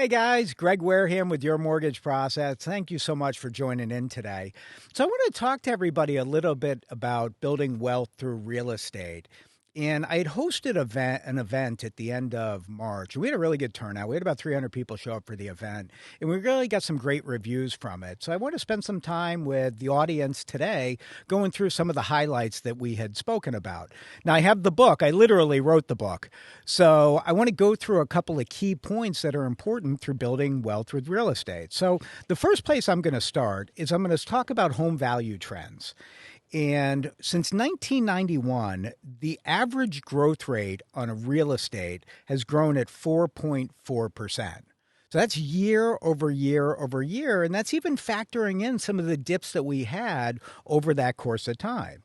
Hey guys, Greg Wareham with Your Mortgage Process. Thank you so much for joining in today. So I want to talk to everybody a little bit about building wealth through real estate. And I had hosted an event at the end of March. We had a really good turnout. We had about 300 people show up for the event, and we really got some great reviews from it. So I want to spend some time with the audience today going through some of the highlights that we had spoken about. Now, I have the book. I literally wrote the book. So I want to go through a couple of key points that are important through building wealth with real estate. So the first place I'm going to start is I'm going to talk about home value trends. And since 1991, the average growth rate on a real estate has grown at 4.4%. So that's year over year over year. And that's even factoring in some of the dips that we had over that course of time.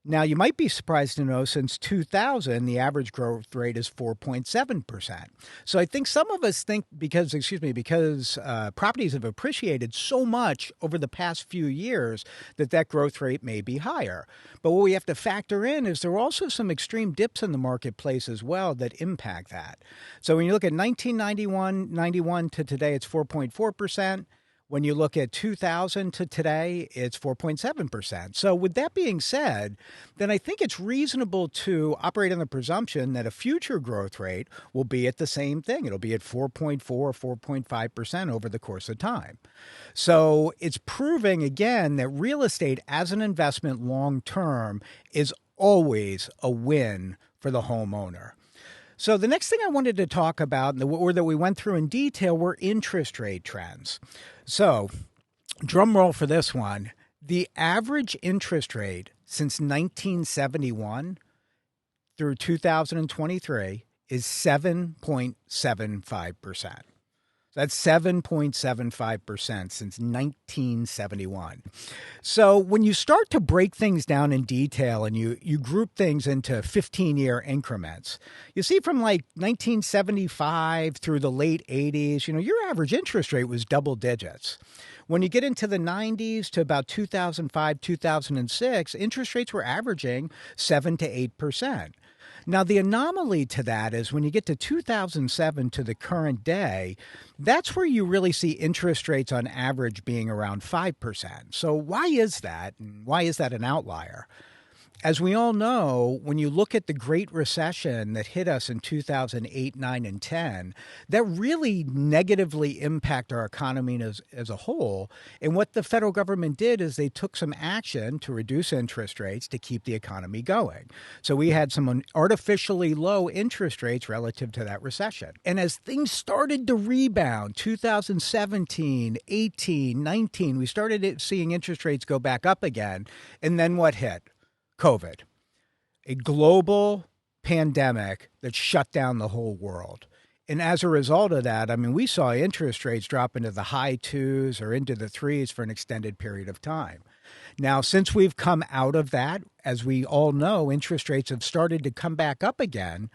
Now, you might be surprised to know since 2000, the average growth rate is 4.7%. So I think some of us think because properties have appreciated so much over the past few years that growth rate may be higher. But what we have to factor in is there are also some extreme dips in the marketplace as well that impact that. So when you look at 1991 to today, it's 4.4%. When you look at 2000 to today, it's 4.7%. So with that being said, then I think it's reasonable to operate on the presumption that a future growth rate will be at the same thing. It'll be at 4.4, 4.5% over the course of time. So it's proving, again, that real estate as an investment long term is always a win for the homeowner. So the next thing I wanted to talk about, or that we went through in detail, were interest rate trends. So, drum roll for this one. The average interest rate since 1971 through 2023 is 7.75%. That's 7.75% since 1971. So when you start to break things down in detail and you group things into 15-year increments, you see from like 1975 through the late 80s, your average interest rate was double digits. When you get into the 90s to about 2005, 2006, interest rates were averaging 7 to 8%. Now, the anomaly to that is when you get to 2007 to the current day, that's where you really see interest rates on average being around 5%. So why is that? And why is that an outlier? As we all know, when you look at the Great Recession that hit us in 2008, 9, and 10, that really negatively impacted our economy as a whole. And what the federal government did is they took some action to reduce interest rates to keep the economy going. So we had some artificially low interest rates relative to that recession. And as things started to rebound, 2017, 18, 19, we started seeing interest rates go back up again. And then what hit? COVID, a global pandemic that shut down the whole world. And as a result of that, we saw interest rates drop into the high 2s or into the 3s for an extended period of time. Now, since we've come out of that, as we all know, interest rates have started to come back up again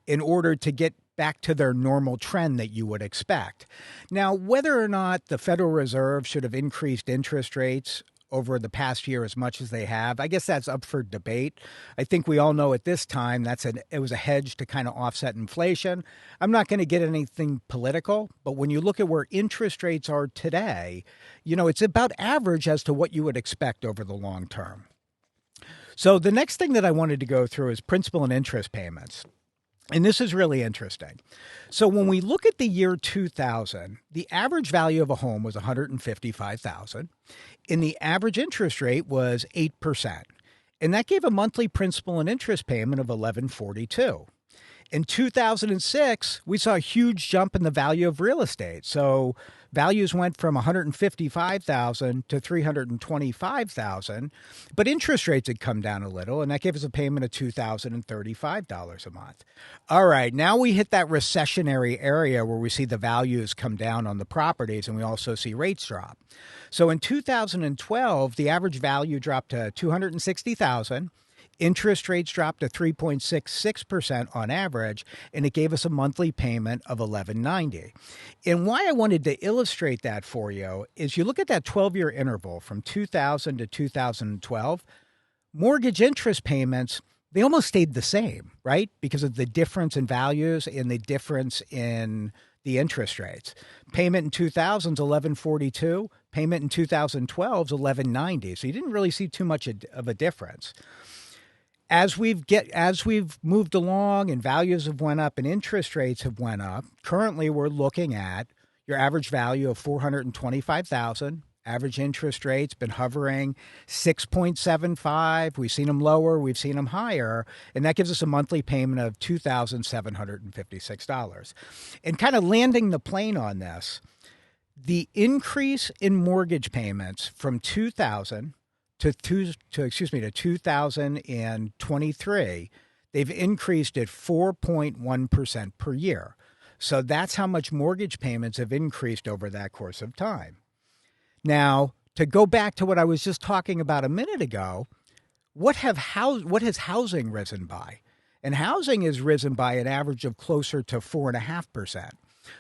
in order to get back to their normal trend that you would expect. Now, whether or not the Federal Reserve should have increased interest rates over the past year as much as they have, I guess that's up for debate. I think we all know at this time it was a hedge to kind of offset inflation. I'm not going to get anything political, but when you look at where interest rates are today, it's about average as to what you would expect over the long term. So the next thing that I wanted to go through is principal and interest payments. And this is really interesting. So when we look at the year 2000, the average value of a home was $155,000, and the average interest rate was 8%. And that gave a monthly principal and interest payment of $1,142. In 2006, we saw a huge jump in the value of real estate. So values went from $155,000 to $325,000, but interest rates had come down a little, and that gave us a payment of $2,035 a month. All right, now we hit that recessionary area where we see the values come down on the properties, and we also see rates drop. So in 2012, the average value dropped to $260,000. Interest rates dropped to 3.66% on average, and it gave us a monthly payment of $1,190. And why I wanted to illustrate that for you is you look at that 12-year interval from 2000 to 2012, mortgage interest payments, they almost stayed the same, right? Because of the difference in values and the difference in the interest rates. Payment in 2000 is 1142. Payment in 2012 is 1190. So you didn't really see too much of a difference. As we've moved along and values have went up and interest rates have went up, currently we're looking at your average value of $425,000. Average interest rate's been hovering 6.75. We've seen them lower, we've seen them higher, and that gives us a monthly payment of $2,756. And kind of landing the plane on this, the increase in mortgage payments from 2000 to 2023, they've increased at 4.1% per year. So that's how much mortgage payments have increased over that course of time. Now, to go back to what I was just talking about a minute ago, what has housing risen by? And housing has risen by an average of closer to 4.5%.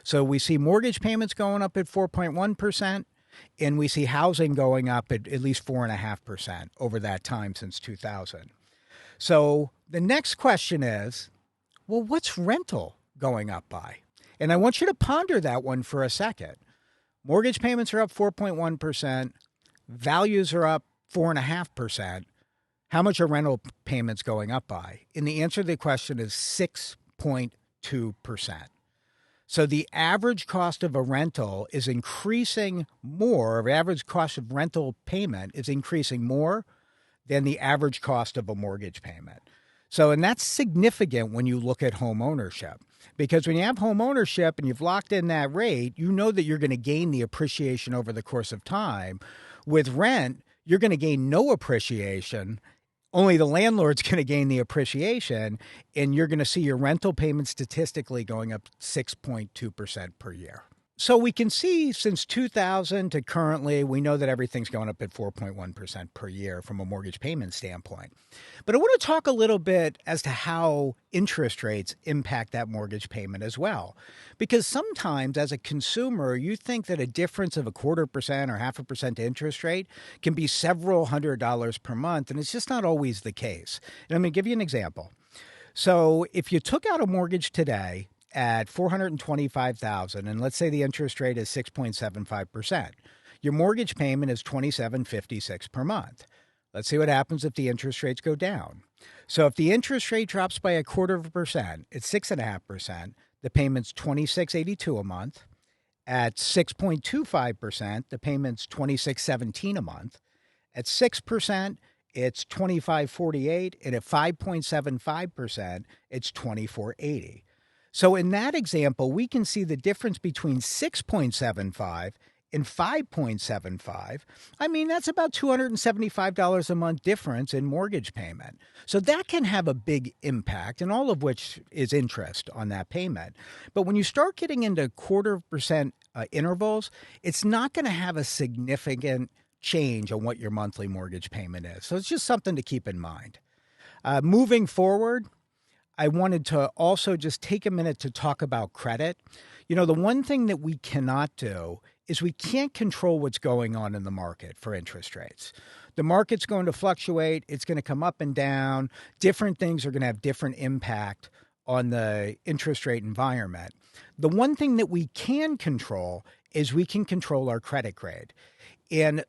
So we see mortgage payments going up at 4.1%. And we see housing going up at least 4.5% over that time since 2000. So the next question is, well, what's rental going up by? And I want you to ponder that one for a second. Mortgage payments are up 4.1%. Values are up 4.5%. How much are rental payments going up by? And the answer to the question is 6.2%. So the average cost of a rental is increasing more, or average cost of rental payment is increasing more than the average cost of a mortgage payment. So, and that's significant when you look at home ownership, because when you have home ownership and you've locked in that rate, you know that you're going to gain the appreciation over the course of time. With rent, you're going to gain no appreciation. Only the landlord's going to gain the appreciation, and you're going to see your rental payment statistically going up 6.2% per year. So we can see since 2000 to currently, we know that everything's going up at 4.1% per year from a mortgage payment standpoint. But I want to talk a little bit as to how interest rates impact that mortgage payment as well. Because sometimes as a consumer, you think that a difference of 0.25% or 0.5% interest rate can be several $100s per month, and it's just not always the case. And I'm going to give you an example. So if you took out a mortgage today at $425,000, and let's say the interest rate is 6.75%, your mortgage payment is $27.56 per month. Let's see what happens if the interest rates go down. So if the interest rate drops by 0.25%, it's 6.5%, the payment's $26.82 a month. At 6.25%, the payment's $26.17 a month. At 6%, it's $25.48, and at 5.75%, it's $24.80. So in that example, we can see the difference between 6.75 and 5.75. I mean, that's about $275 a month difference in mortgage payment. So that can have a big impact, and all of which is interest on that payment. But when you start getting into 0.25% intervals, it's not going to have a significant change on what your monthly mortgage payment is. So it's just something to keep in mind. Moving forward, I wanted to also just take a minute to talk about credit. You know, the one thing that we cannot do is we can't control what's going on in the market for interest rates. The market's going to fluctuate. It's going to come up and down. Different things are going to have different impact on the interest rate environment. The one thing that we can control is we can control our credit grade. And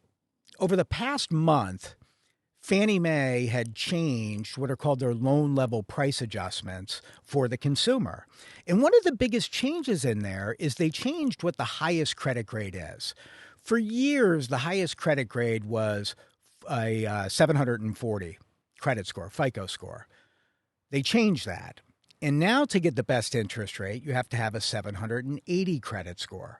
over the past month, Fannie Mae had changed what are called their loan level price adjustments for the consumer. And one of the biggest changes in there is they changed what the highest credit grade is. For years, the highest credit grade was a 740 credit score, FICO score. They changed that. And now to get the best interest rate, you have to have a 780 credit score.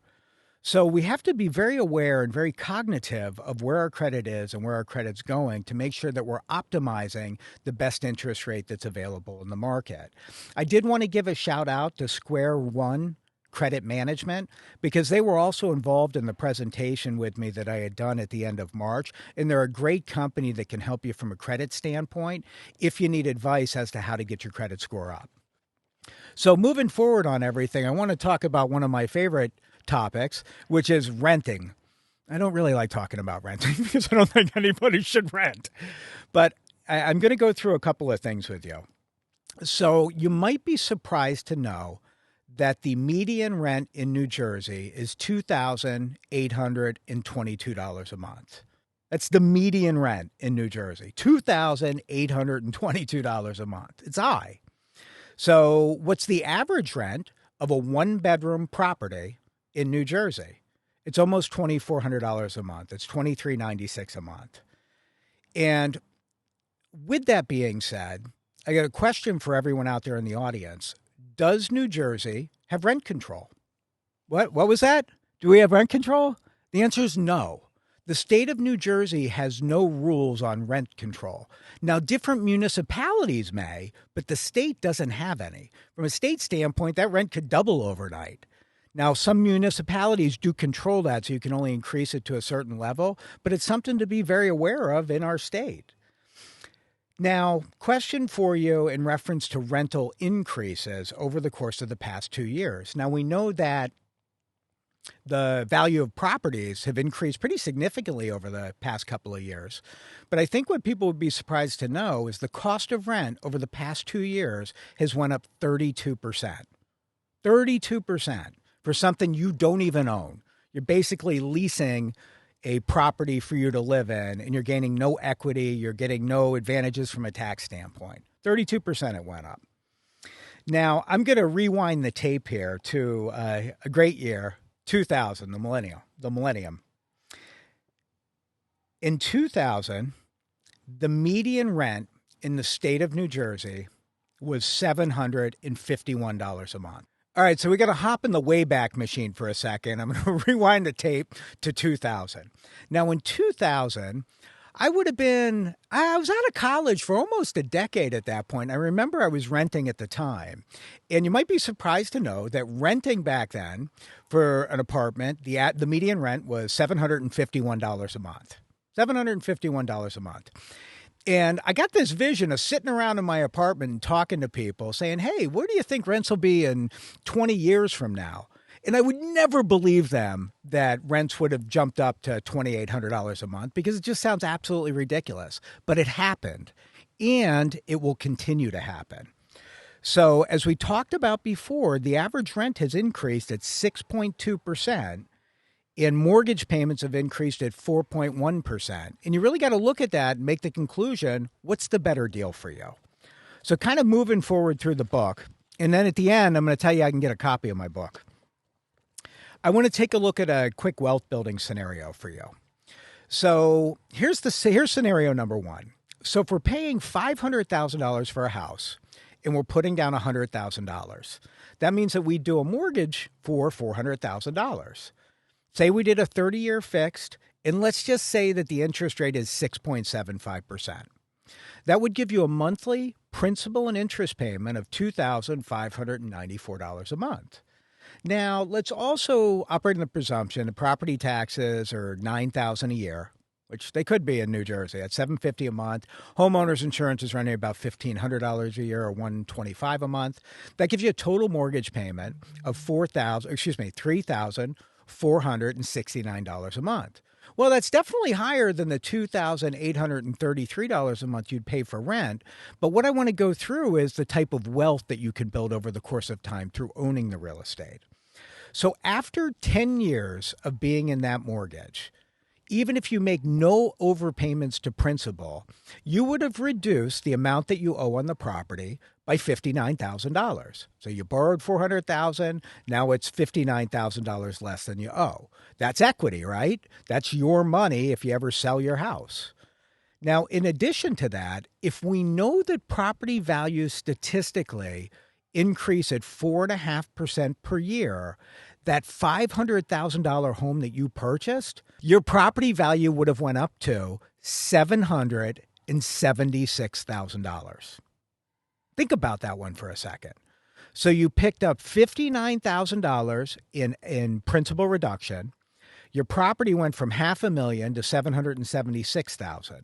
So we have to be very aware and very cognitive of where our credit is and where our credit's going to make sure that we're optimizing the best interest rate that's available in the market. I did want to give a shout out to Square One Credit Management because they were also involved in the presentation with me that I had done at the end of March. And they're a great company that can help you from a credit standpoint if you need advice as to how to get your credit score up. So moving forward on everything, I want to talk about one of my favorite topics, which is renting. I don't really like talking about renting because I don't think anybody should rent. But I'm going to go through a couple of things with you. So you might be surprised to know that the median rent in New Jersey is $2,822 a month. That's the median rent in New Jersey, $2,822 a month. It's high. So what's the average rent of a one-bedroom property in New Jersey? It's almost $2,400 a month. It's $2,396 a month. And with that being said, I got a question for everyone out there in the audience. Does New Jersey have rent control? What was that? Do we have rent control? The answer is no. The state of New Jersey has no rules on rent control. Now, different municipalities may, but the state doesn't have any. From a state standpoint, that rent could double overnight. Now, some municipalities do control that, so you can only increase it to a certain level, but it's something to be very aware of in our state. Now, question for you in reference to rental increases over the course of the past 2 years. Now, we know that the value of properties have increased pretty significantly over the past couple of years. But I think what people would be surprised to know is the cost of rent over the past 2 years has went up 32%. 32% for something you don't even own. You're basically leasing a property for you to live in, and you're gaining no equity. You're getting no advantages from a tax standpoint. 32% it went up. Now, I'm going to rewind the tape here to a great year, 2000, the millennium. In 2000, the median rent in the state of New Jersey was $751 a month. All right, so we got to hop in the Wayback Machine for a second. I'm going to rewind the tape to 2000. Now, in 2000, I was out of college for almost a decade at that point. I remember I was renting at the time. And you might be surprised to know that renting back then for an apartment, the median rent was $751 a month. $751 a month. And I got this vision of sitting around in my apartment and talking to people saying, hey, where do you think rents will be in 20 years from now? And I would never believe them that rents would have jumped up to $2,800 a month because it just sounds absolutely ridiculous. But it happened, and it will continue to happen. So as we talked about before, the average rent has increased at 6.2%. And mortgage payments have increased at 4.1%. And you really got to look at that and make the conclusion, what's the better deal for you? So kind of moving forward through the book. And then at the end, I'm going to tell you I can get a copy of my book. I want to take a look at a quick wealth building scenario for you. So here's scenario number one. So if we're paying $500,000 for a house and we're putting down $100,000, that means that we do a mortgage for $400,000. Say we did a 30-year fixed, and let's just say that the interest rate is 6.75%. That would give you a monthly principal and interest payment of $2,594 a month. Now, let's also operate in the presumption that property taxes are $9,000 a year, which they could be in New Jersey at $750 a month. Homeowners insurance is running about $1,500 a year or $125 a month. That gives you a total mortgage payment of $469 a month. Well, that's definitely higher than the $2,833 a month you'd pay for rent. But what I want to go through is the type of wealth that you can build over the course of time through owning the real estate. So after 10 years of being in that mortgage, even if you make no overpayments to principal, you would have reduced the amount that you owe on the property by $59,000. So you borrowed $400,000, now it's $59,000 less than you owe. That's equity, right? That's your money if you ever sell your house. Now, in addition to that, if we know that property values statistically increase at 4.5% per year, that $500,000 home that you purchased, your property value would have went up to $776,000. Think about that one for a second. So you picked up $59,000 in principal reduction. Your property went from $500,000 to $776,000.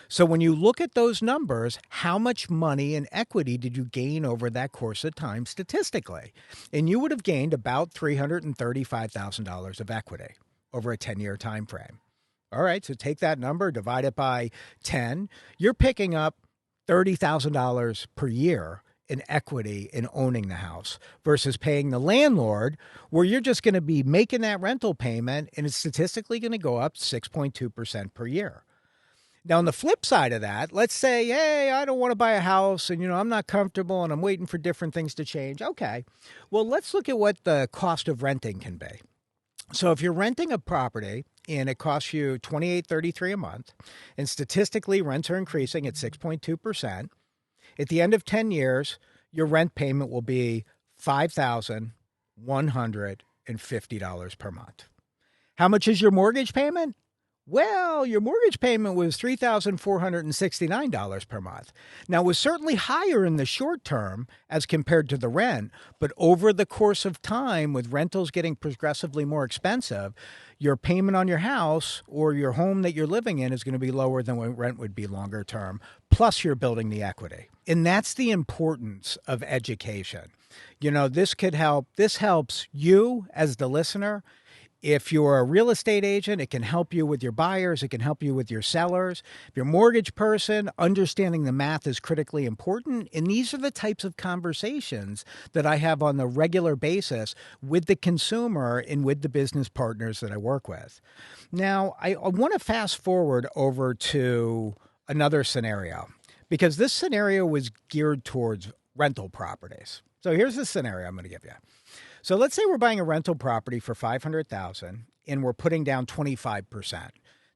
So when you look at those numbers, how much money and equity did you gain over that course of time statistically? And you would have gained about $335,000 of equity over a 10-year time frame. All right, so take that number, divide it by 10. You're picking up $30,000 per year in equity in owning the house versus paying the landlord, where you're just going to be making that rental payment and it's statistically going to go up 6.2% per year. Now, on the flip side of that, let's say, hey, I don't want to buy a house and, I'm not comfortable and I'm waiting for different things to change. Okay, well, let's look at what the cost of renting can be. So if you're renting a property and it costs you $28.33 a month, and statistically rents are increasing at 6.2%, at the end of 10 years, your rent payment will be $5,150 per month. How much is your mortgage payment? Well, your mortgage payment was $3,469 per month. Now, it was certainly higher in the short term as compared to the rent, but over the course of time, with rentals getting progressively more expensive, your payment on your house or your home that you're living in is going to be lower than what rent would be longer term, plus you're building the equity. And that's the importance of education. This could help. This helps you as the listener. If you're a real estate agent, it can help you with your buyers. It can help you with your sellers. If you're a mortgage person, understanding the math is critically important. And these are the types of conversations that I have on a regular basis with the consumer and with the business partners that I work with. Now, I want to fast forward over to another scenario, because this scenario was geared towards rental properties. So here's the scenario I'm going to give you. So let's say we're buying a rental property for $500,000 and we're putting down 25%.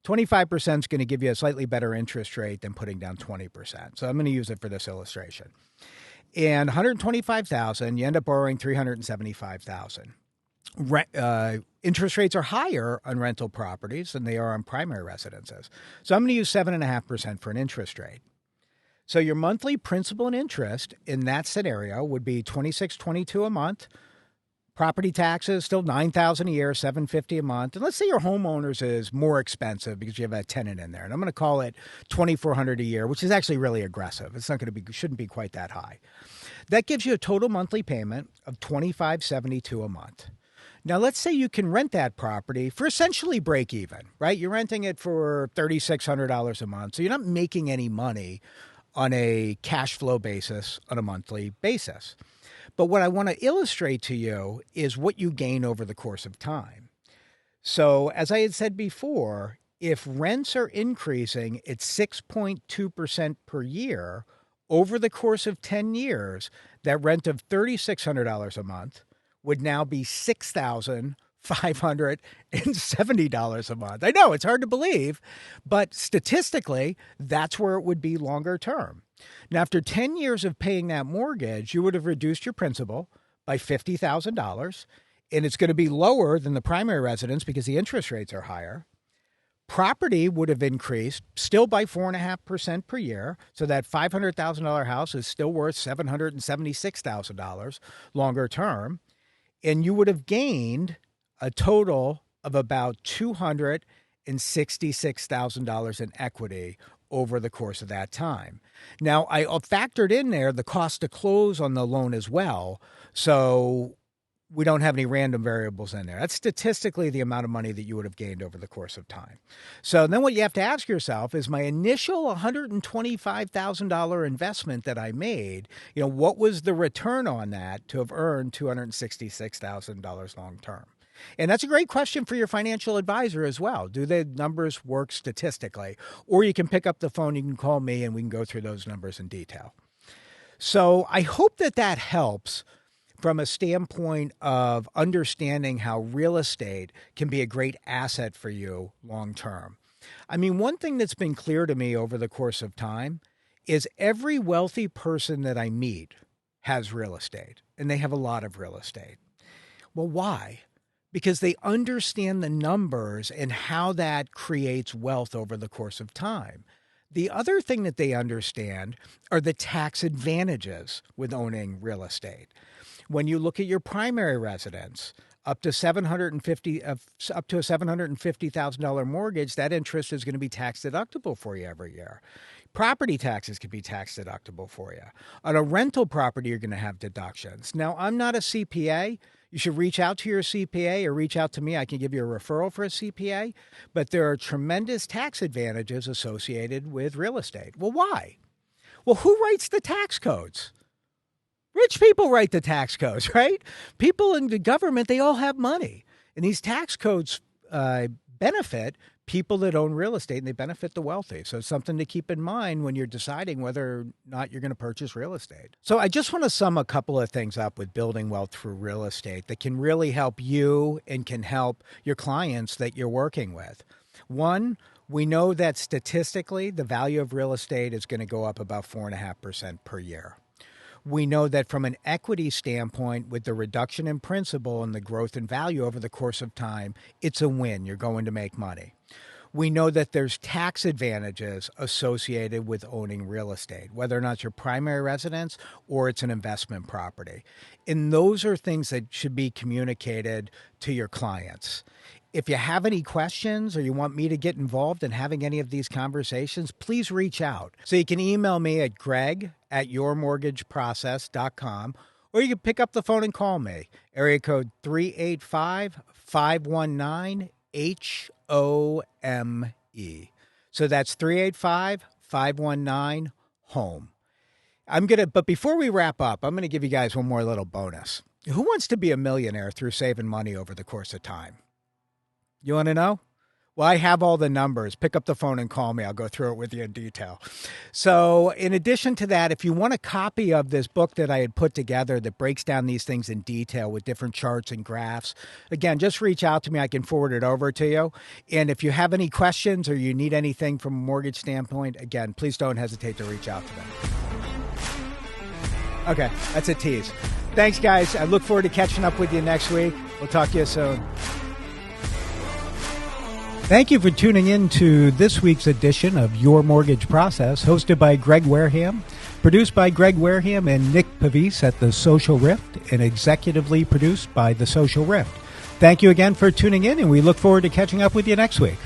25% is going to give you a slightly better interest rate than putting down 20%. So I'm going to use it for this illustration. And $125,000, you end up borrowing $375,000. Interest rates are higher on rental properties than they are on primary residences. So I'm going to use 7.5% for an interest rate. So your monthly principal and interest in that scenario would be $2,622 a month. Property taxes, still $9,000 a year, $750 a month. And let's say your homeowners is more expensive because you have a tenant in there. And I'm going to call it $2,400 a year, which is actually really aggressive. It's not going to be, shouldn't be quite that high. That gives you a total monthly payment of $2,572 a month. Now, let's say you can rent that property for essentially break even, right? You're renting it for $3,600 a month. So you're not making any money on a cash flow basis on a monthly basis. But what I want to illustrate to you is what you gain over the course of time. So as I had said before, if rents are increasing at 6.2% per year over the course of 10 years, that rent of $3,600 a month would now be $6,570 a month. I know it's hard to believe, but statistically, that's where it would be longer term. Now, after 10 years of paying that mortgage, you would have reduced your principal by $50,000, and it's going to be lower than the primary residence because the interest rates are higher. Property would have increased still by 4.5% per year, so that $500,000 house is still worth $776,000 longer term, and you would have gained a total of about $266,000 in equity over the course of that time. Now, I factored in there the cost to close on the loan as well, so we don't have any random variables in there. That's statistically the amount of money that you would have gained over the course of time. So then what you have to ask yourself is, my initial $125,000 investment that I made, what was the return on that to have earned $266,000 long term? And that's a great question for your financial advisor as well. Do the numbers work statistically? Or you can pick up the phone, you can call me, and we can go through those numbers in detail. So I hope that helps from a standpoint of understanding how real estate can be a great asset for you long term. I mean, one thing that's been clear to me over the course of time is every wealthy person that I meet has real estate, and they have a lot of real estate. Well, why? Because they understand the numbers and how that creates wealth over the course of time. The other thing that they understand are the tax advantages with owning real estate. When you look at your primary residence, up to a $750,000 mortgage, that interest is going to be tax deductible for you every year. Property taxes can be tax deductible for you. On a rental property, you're going to have deductions. Now, I'm not a CPA. You should reach out to your CPA or reach out to me. I can give you a referral for a CPA. But there are tremendous tax advantages associated with real estate. Well, why? Well, who writes the tax codes? Rich people write the tax codes, right? People in the government, they all have money. And these tax codes benefit people that own real estate, and they benefit the wealthy. So it's something to keep in mind when you're deciding whether or not you're going to purchase real estate. So I just want to sum a couple of things up with building wealth through real estate that can really help you and can help your clients that you're working with. One, we know that statistically, the value of real estate is going to go up about 4.5% per year. We know that from an equity standpoint, with the reduction in principal and the growth in value over the course of time, it's a win. You're going to make money. We know that there's tax advantages associated with owning real estate, whether or not it's your primary residence or it's an investment property. And those are things that should be communicated to your clients. If you have any questions or you want me to get involved in having any of these conversations, please reach out. So you can email me at greg@yourmortgageprocess.com, or you can pick up the phone and call me. Area code 385-519-HOME. So that's 385-519-HOME. But before we wrap up, I'm going to give you guys one more little bonus. Who wants to be a millionaire through saving money over the course of time? You want to know? Well, I have all the numbers. Pick up the phone and call me. I'll go through it with you in detail. So in addition to that, if you want a copy of this book that I had put together that breaks down these things in detail with different charts and graphs, again, just reach out to me. I can forward it over to you. And if you have any questions or you need anything from a mortgage standpoint, again, please don't hesitate to reach out to them. Okay, that's a tease. Thanks, guys. I look forward to catching up with you next week. We'll talk to you soon. Thank you for tuning in to this week's edition of Your Mortgage Process, hosted by Greg Wareham, produced by Greg Wareham and Nick Pavis at The Social Rift, and executively produced by The Social Rift. Thank you again for tuning in, and we look forward to catching up with you next week.